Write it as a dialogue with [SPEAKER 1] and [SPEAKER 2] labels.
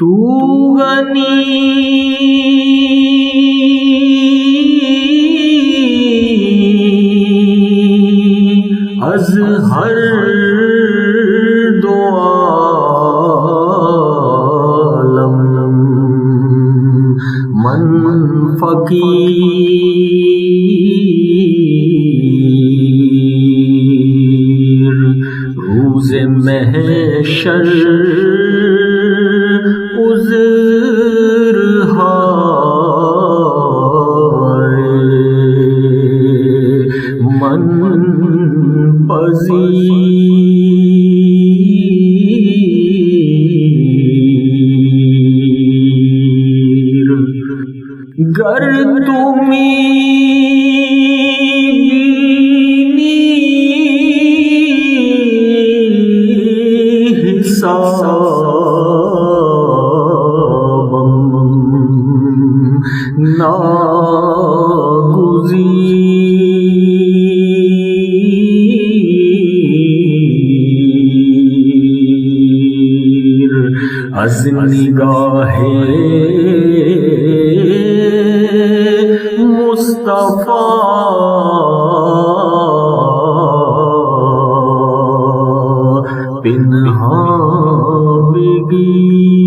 [SPEAKER 1] تو غنی از ہر دو عالم، من فقیر روز محشر عذر ہائے من پذیر، گر تمہیں ناگزیر از نگاہ مصطفیٰ پنہاں بگیر